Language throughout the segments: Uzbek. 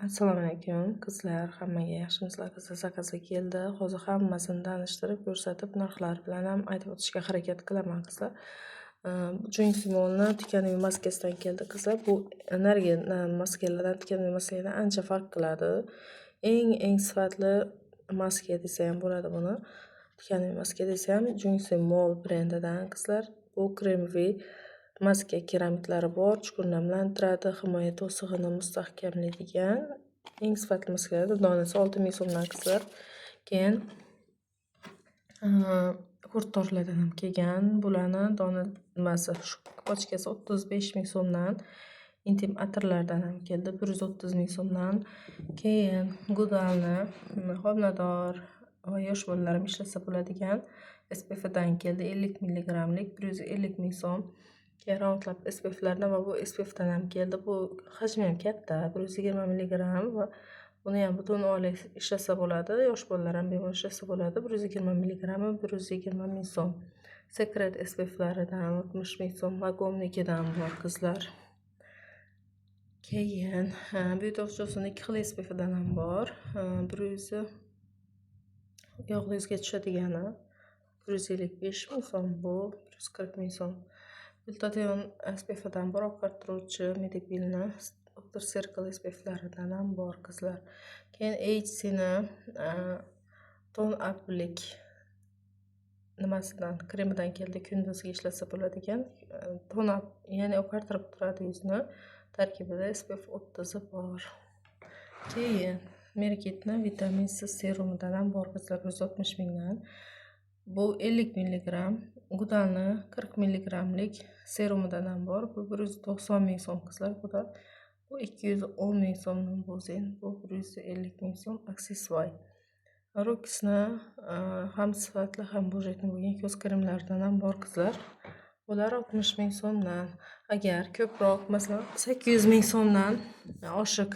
Assalomu alaykum qizlar, hammaga yaxshimisizlar? Qizlar zakazga keldi. Hozir hammasini tanishtirib, ko'rsatib, narxlari bilan ham aytib o'tishga harakat qilaman qizlar. Junsi molni tikanuv maskasidan keldi qizlar. Bu energiya maskalardan tikanuv maskalardan ancha farq qiladi. Eng sifatli maska desa ham bo'ladi buni. Tikanuv maska desa ham Junsi mol brendidan qizlar. Bu kremviy maska keramiklari bor, chuqur namlantiradi, himoya to'sig'ini mustahkamlaydigan eng sifatli maskalardan. Donasi 6000 so'mdan qizlar. Keyin kurtorlardan ham kelgan. Bularni donasi shu pochkasi 35000 so'mdan. Intim atirlardan ham keldi 130000 so'mdan. Keyin Gudalni homilador va yosh bolalar ham ishlasa bo'ladigan SPF dan keldi 50 mg 150 000 so'm. Keyin roundlab SPFlardan va bu SPFdan ham keldi. Bu hajmi ham katta, 120 mg va buni ham butun oila ishlasa bo'ladi. Yosh bolalar ham bemalol ishlasa bo'ladi. 120 mg 120 000 so'm. Secret SPFlaridan 60 000 so'm va Gomnikidan bor qizlar. Keyin Beauty of Jose'ning 2 xil SPFdan ham bor. 100 yog'ingizga tushadigani 155 000 so'm, bu 140 000 so'm. Glutathione SPFdan bor, oqartiruvchi Medipilni Dr. Circle SPFlaridan ham bor qizlar. Keyin HC'ni Tone Uplik nimasidan, kremidan keldi, kunduzgi ishlasa bo'ladigan. Tone up, ya'ni oqartirib turadi yuzni. Tarkibida SPF 30 bor. Keyin Merkitni vitamin C serumidan ham bor qizlar, 160 mingdan. Bu 50 mg, Gudalni 40 mg serumidan ham bor. Bu 190 000 so'm qizlar. Bu 210 000 so'mning bozin, bu 150 000 so'm aksessuar. Rox'ni ham sifatli ham budjetli bo'lgan ko'z kremlaridan ham bor qizlar. Bular 60 000 so'mdan. Agar ko'proq, masalan 800 000 so'mdan oshiq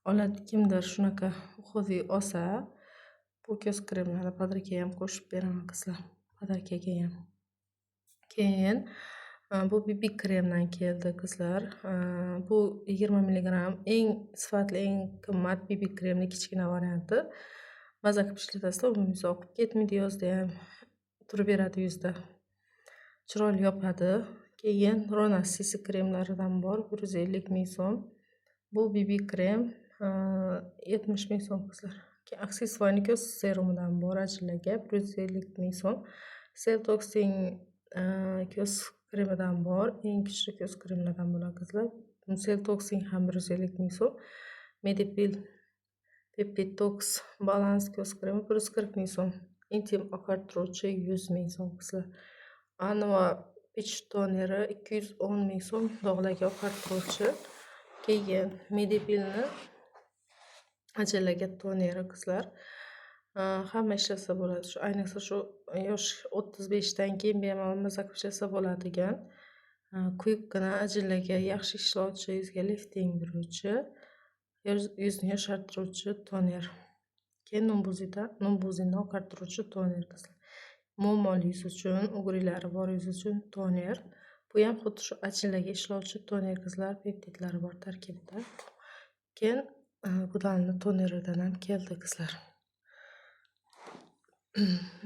oladi kimdir shunaqa xudiy olsa, bu ko'z kremlarni podarkaga ham qo'shib beraman qizlar. Podarkaga ham. Keyin bu BB kremdan keldi qizlar. Bu 20 mg eng sifatli, eng qimmat BB kremning kichkina varianti. Maza qilib ishlatasizlar, umumiy oqib ketmaydi, yozda ham turib beradi yuzda. Chiroyli yopadi. Keyin Rona CC kremlaridan bor, 150 000 so'm. Bu BB krem 70 000 so'm qizlar. Keyin aksessuarni ko'z serumidan bor, ajillaga 150 000 so'm. Seltoxing ko'z kremidan bor, eng kuchli ko'z kremlardan bo'ladi qizlar. Seltoxing ham 150 000 so'm. Medipil Pepitox Balance ko'z kremi 140 000 so'm. Intim oqartiruvchi 100 000 so'm qizlar. Anva Peach toneri 210 000 so'm, dog'larga oqartiruvchi. Keyin Medipilni ajillaga toneri qizlar. Hamma ishlasa bo'ladi. Shu ayniqsa shu yosh 35 dan keyin bemalol maza qilib ishlasa bo'ladigan quyuqqina ajillaga yaxshi ishlovchi, yuzga lifting beruvchi, yuzni yoshartiruvchi toner. Keyin Numbuzinni oqartiruvchi toner qizlar. Mo'mol yuz uchun, o'g'rilari bor yuz uchun toner. Bu ham xuddi shu ajillaga ishlovchi toner qizlar, peptidlari bor tarkibida. Keyin Gudalni toneridan ham keldi qizlar.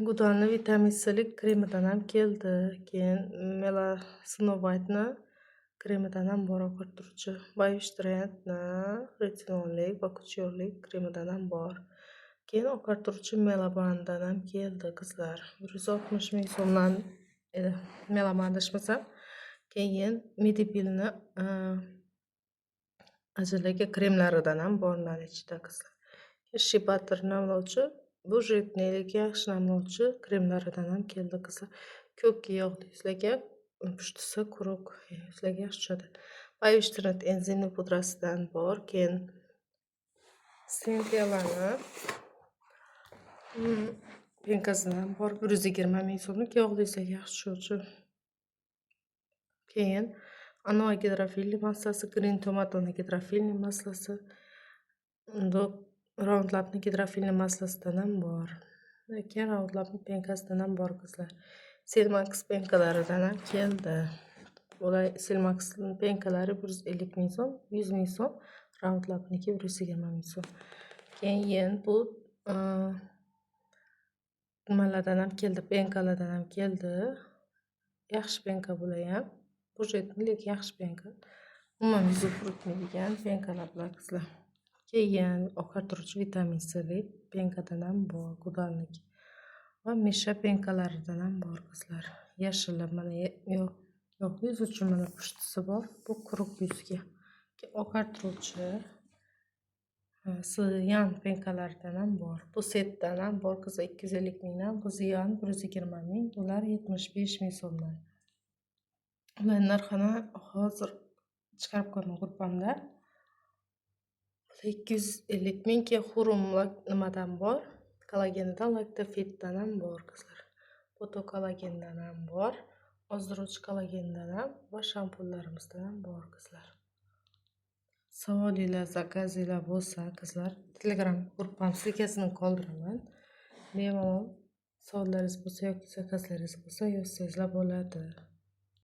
Gudalni vitamin C'lik kremidan ham keldi. Keyin Melasnovite'ni kremidan ham bor, oqartiruvchi. Biostrandni retinollik va kuchyorlik kremidan ham bor. Keyin oqartiruvchi Melabandan ham keldi qizlar. 160 000 so'mdan edi, Melaban adashmasam. Keyin Medipilni ajillaga kremlaridan ham bor ichida qizlar. Shea butter namlovchi, bu jetnelik yaxshi namlovchi kremlaridan ham keldi qizlar. Ko'p yog'li yuzlarga pushtisi quruq yuzlarga yaxshi tushadi. Biostrand enzimli pudrasidan bor. Keyin Centellani penkasidan bor, 120 000 so'mlik, yog'li yuzlarga yaxshi tushuvchi. Keyin Anova gidrofilli maslasi, Green Tomatoni gidrofilli maslasi, Roundlabni gidrofilli maslasidan ham bor. Keyin Roundlabni penkasidan ham bor qizlar. Selmax penkalaridan ham keldi. Bular Selmaxning penkalari 150 000 so'm, 100 000 so'm. Roundlabniki 120 ming so'm. Keyin bu nimalardan ham keldi, penkalardan ham keldi. Yaxshi penka bular ham. Budjetli, lekin yaxshi penka. Umuman yuzi quritmaydigan penkalar bular qizlar. Keyin oqartiruvchi vitamin C'li penkadan ham bor, Gudalniki. Va Misha penkalaridan ham bor qizlar. Yashillab mana yo'q, yuz uchun mana pushtisi bor. Bu quruq yuzga. Oqartiruvchi Ziyan penkalaridan ham bor. Bu setdan ham bor qizlar 250 mingdan, bu Ziyan 120 ming, ular 75 ming so'mdan. Ular narxini hozir chiqarib qo'yaman gruppamda. 250 ming. Keyin Hurum nimadan bor? Kollagenidan, Lactofitdan ham bor qizlar. Boto kollagendan ham bor. Ozduruvchi kollagendan ham va shampunlarimizdan ham bor qizlar. Savolinglar, zakazinglar bo'lsa qizlar, Telegram gruppam ssilkasini qoldiraman. Bemalol savollaringiz bo'lsa yoki zakazlaringiz bo'lsa yozsangizlar bo'ladi.